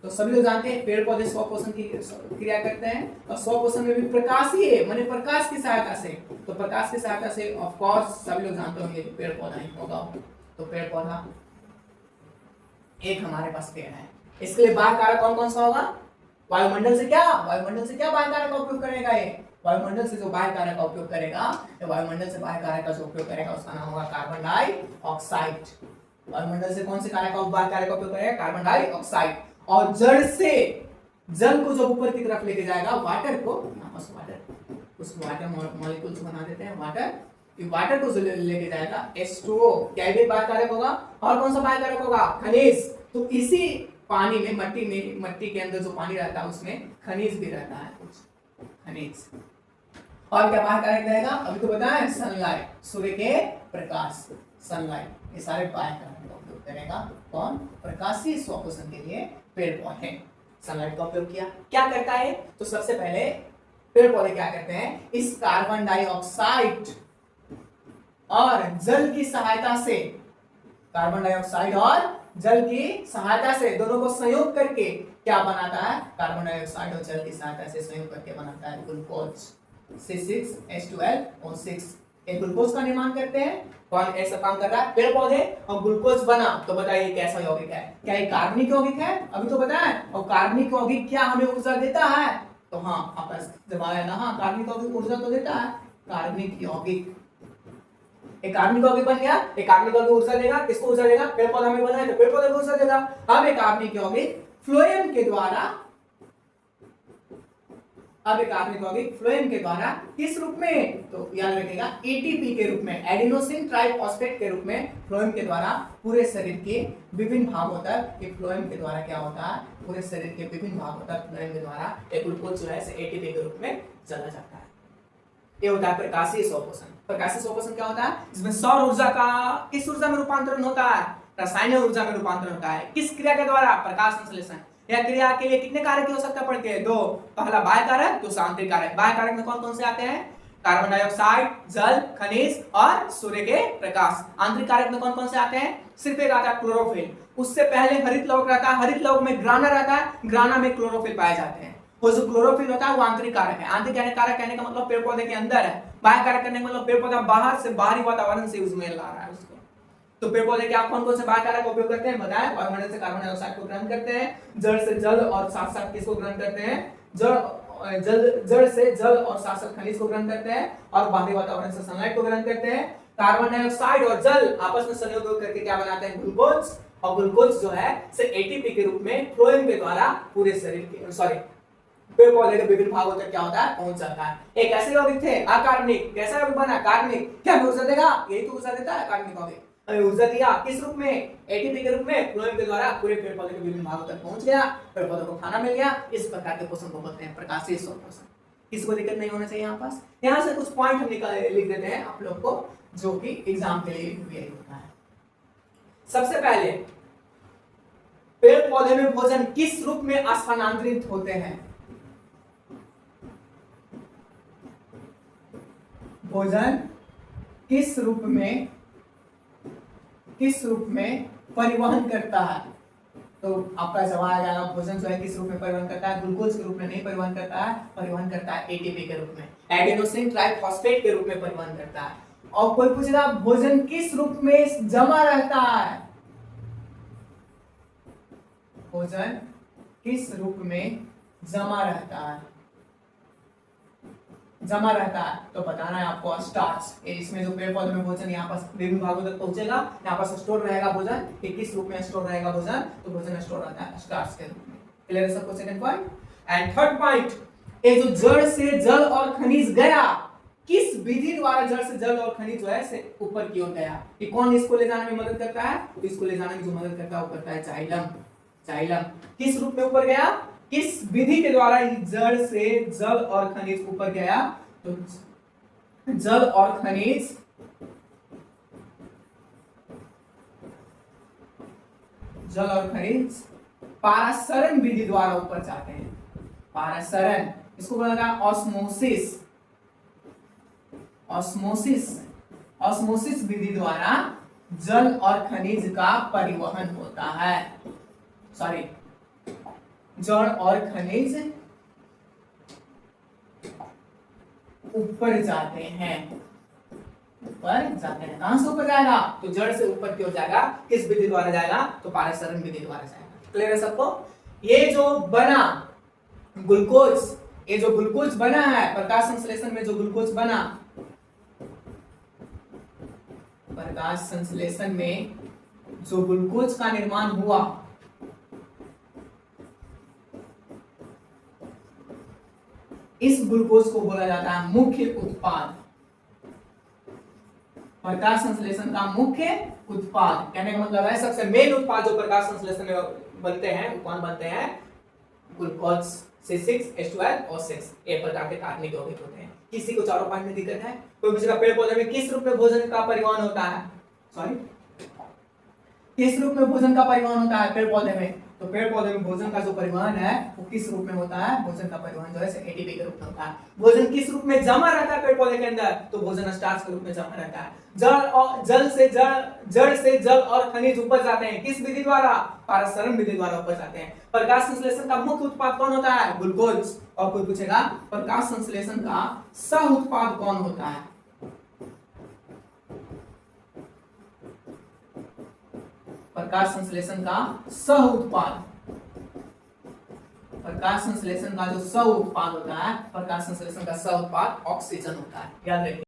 तो सभी लोग जानते हैं पेड़ पौधे स्वपोषण की क्रिया करते हैं और स्वपोषण में भी प्रकाशीय माने प्रकाश की सहायता से, तो प्रकाश की सहायता से ऑफ कोर्स सभी लोग जानते होंगे पेड़ पौधा ही होगा। तो पेड़ पौधा एक हमारे पास पेड़ है, इसके लिए बाह्य कारक कौन कौन सा होगा? वायुमंडल से क्या बाह्य कारक का उपयोग करेगा? ये वायुमंडल से जो बाह्य कारक का उपयोग करेगा, तो वायुमंडल से बाह्य कारक का जो उपयोग करेगा उसका नाम होगा कार्बन डाइऑक्साइड। वायुमंडल से कौन से कारक का बाह्य कारक का उपयोग करेगा? Carbon dioxide. और जड़ से जल को जो ऊपर की तरफ लेके जाएगा, वाटर को, उस वाटर मॉलिक्यूल्स बना देते हैं वाटर, वाटर को लेके जाएगा H2O, क्या भी बाह्य कारक होगा। और कौन सा बाह्य कारक होगा? खनिज। तो इसी पानी में मट्टी के अंदर जो पानी रहता है उसमें खनिज भी रहता है, कुछ खनिज। और क्या बाह्य कारक रहेगा? अभी तो बताया सनलाइट, सूर्य के प्रकाश, सनलाइट, ये सारे बाह्य कारक का उपयोग करेगा कौन? प्रकाशीय स्वपोषण के लिए पेड़ पौधे सनलाइट का उपयोग किया। क्या करता है? तो सबसे पहले पेड़ पौधे क्या करते हैं? इस कार्बन डाइऑक्साइड और जल की सहायता से, कार्बन डाइऑक्साइड और जल की सहायता से दोनों को संयोग करके क्या बनाता है? कार्बन डाइऑक्साइड और जल की सहायता से संयोग करके बनाता है ग्लूकोज, C6H12O6। एक ग्लूकोज का निर्माण करते हैं। कौन ऐसा काम कर रहा है? पेड़ पौधे। और ग्लूकोज बना तो बताइए कैसा यौगिक है? क्या ये कार्बनिक यौगिक है? अभी तो बताया। और कार्बनिक यौगिक क्या हमें ऊर्जा देता है? तो हाँ, आपका जवाब है ना, हाँ कार्बनिक यौगिक ऊर्जा तो देता है। कार्बनिक यौगिक, एक कार्बनिक यौगिक बन गया, एक कार्बनिक यौगिक ऊर्जा देगा। किसको ऊर्जा देगा? पेड़ पौधा में बना है तो पेड़ पौधे को ऊर्जा देगा। अब एक कार्बनिक यौगिक फ्लोएम के द्वारा किस रूप में? तो याद रखिएगा एटीपी के रूप में, एडिनोसिन ट्राइफॉस्फेट के रूप में फ्लोएम के द्वारा पूरे शरीर के विभिन्न भागों तक, ये फ्लोएम के द्वारा क्या होता है? पूरे शरीर के विभिन्न भागों तक फ्लोएम के द्वारा एक ग्लूकोज जो है एटीपी के रूप में चला जाता है। ये होता है प्रकाशीय स्वपोषण। प्रकाशीय स्वपोषण क्या होता है? इसमें सौर ऊर्जा का किस ऊर्जा में रूपांतरण होता है? रासायनिक ऊर्जा में रूपांतरण होता है। किस क्रिया के द्वारा? प्रकाश संश्लेषण। यह क्रिया के लिए कितने कारक की आवश्यकता पड़ती है? दो। पहला बाह्य कारक, दूसरा आंतरिक कारक। बाह्य कारक में कौन कौन से आते हैं? कार्बन डाइऑक्साइड, जल, खनिज और सूर्य के प्रकाश। आंतरिक कारक में कौन कौन से आते हैं? सिर्फ एक आता है क्लोरोफिल। उससे पहले हरित लवक रहता है, हरित लवक में ग्राना रहता है, ग्राना में क्लोरोफिल पाए जाते हैं। वो जो क्लोरोफिल होता है वो आंतरिक कारक है। आंतरिक कारक कहने का मतलब पेड़ पौधे के अंदर है। बाह्य कारक करने का मतलब पेड़ पौधा बाहर से, बाहरी वातावरण से उसमें ला रहा है उसको। तो पेड़ पौधे क्या कौन कौन से बाह्य कारक का उपयोग करते हैं? बताया, वायुमंडल से कार्बन डाइऑक्साइड को ग्रहण करते हैं, जड़ से जल और साथ साथ किसको ग्रहण करते हैं? जड़ से जल और साथ साथ खनिज को ग्रहण करते हैं, और बाहरी वातावरण से सनलाइट को ग्रहण करते हैं। कार्बन डाइऑक्साइड और जल आपस में संयोग करके क्या बनाते हैं? ग्लूकोज। और ग्लूकोज जो है से एटीपी के रूप में फ्लोएम के द्वारा पूरे शरीर के पेड़ पौधे के विभिन्न भागों तक क्या होता है? पहुंच जाता है। एक ऐसे यौगिक थे अकार्बनिक, कैसा यौगिक बना? कार्बनिक। क्या ऊर्जा देगा? यही तो ऊर्जा देता है कार्बनिक यौगिक। ऊर्जा दिया किस रूप में? एटीपी के रूप में फ्लोएम के द्वारा पूरे पेड़ पौधे के विभिन्न भागों तक पहुंच गया, पेड़ पौधों को खाना मिल गया। इस प्रकार के पोषण को बोलते हैं प्रकाशीय स्वपोषण। किसी को दिक्कत नहीं होना चाहिए। यहाँ पास यहाँ से कुछ पॉइंट हम लिख देते हैं आप लोग को, जो कि एग्जाम के लिए भी यही होता है। सबसे पहले पेड़ पौधे में भोजन किस रूप में स्थानांतरित होते हैं? भोजन किस रूप में परिवहन करता है? तो आपका जवाब आ जाएगा, भोजन जो है किस रूप में परिवहन करता है? ग्लूकोज के रूप में नहीं परिवहन करता है, परिवहन करता है एटीपी के रूप में, एडेनोसिन ट्राइफॉस्फेट के रूप में परिवहन करता है। और कोई पूछेगा भोजन किस रूप में जमा रहता है? भोजन किस रूप में जमा रहता है? जमा रहता है तो बताना है आपको स्टार्च। इसमें जो पेड़ पौधे में भोजन यहाँ पर विभिन्न भागों तक पहुंचेगा, यहाँ पर स्टोर रहेगा भोजन। कि किस रूप में स्टोर रहेगा भोजन? तो भोजन स्टोर रहता है स्टार्च के रूप में। क्लियर है सबको? Second point. And third point, ये जो जड़ से जल और खनिज गया, किस विधि द्वारा जड़ से जल और खनिज जो है से ऊपर की ओर गया? कि कौन इसको ले जाने में मदद करता है? तो इसको ले जाने में जो मदद करता है वो करता है जाइलम। जाइलम किस रूप में ऊपर गया? किस विधि के द्वारा जड़ से जल और खनिज ऊपर गया? तो जल और खनिज पारासरण विधि द्वारा ऊपर जाते हैं। पारासरण, इसको बोला जाता है ऑस्मोसिस। ऑस्मोसिस विधि द्वारा जल और खनिज का परिवहन होता है। सॉरी, जड़ और खनिज ऊपर जाते हैं। ऊपर जाते हैं, कहां से ऊपर जाएगा? तो जड़ से ऊपर की ओर जाएगा। किस विधि द्वारा जाएगा? तो पारासरण विधि द्वारा जाएगा। क्लियर है सबको? ये जो बना ग्लूकोज, ये जो ग्लूकोज बना है प्रकाश संश्लेषण में, जो ग्लूकोज बना प्रकाश संश्लेषण में, जो ग्लूकोज का निर्माण हुआ, इस ग्लूकोज को बोला जाता है मुख्य उत्पाद। प्रकाश संश्लेषण का मुख्य उत्पाद, कहने का मतलब है सबसे मेन उत्पाद जो प्रकाश संश्लेषण में बनते हैं, कौन बनते हैं? ग्लूकोज C6H12 और 6 ये प्रकार के कार्बनिक यौगिक होते हैं। किसी को चारों पांच में दिक्कत है? कोई पूछेगा पेड़ पौधे में किस रूप में भोजन का परिवहन होता है? सॉरी, किस रूप में भोजन का परिवहन होता है पेड़ पौधे में? तो पेड़ पौधे में भोजन का जो परिवहन है वो किस रूप में होता है? भोजन का परिवहन जो है एटीपी के रूप में होता है। भोजन किस रूप में जमा रहता है पेड़ पौधे के अंदर? तो भोजन स्टार्च के रूप में जमा रहता है। जड़ से जल और खनिज ऊपर जाते हैं, किस विधि द्वारा? पारासरण विधि द्वारा ऊपर जाते हैं। प्रकाश संश्लेषण का मुख्य उत्पाद कौन होता है? ग्लूकोज। और कोई पूछेगा प्रकाश संश्लेषण का सह उत्पाद कौन होता है? प्रकाश संश्लेषण का सह उत्पाद, प्रकाश संश्लेषण का जो सह उत्पाद होता है, प्रकाश संश्लेषण का सह उत्पाद ऑक्सीजन होता है। याद रखिए।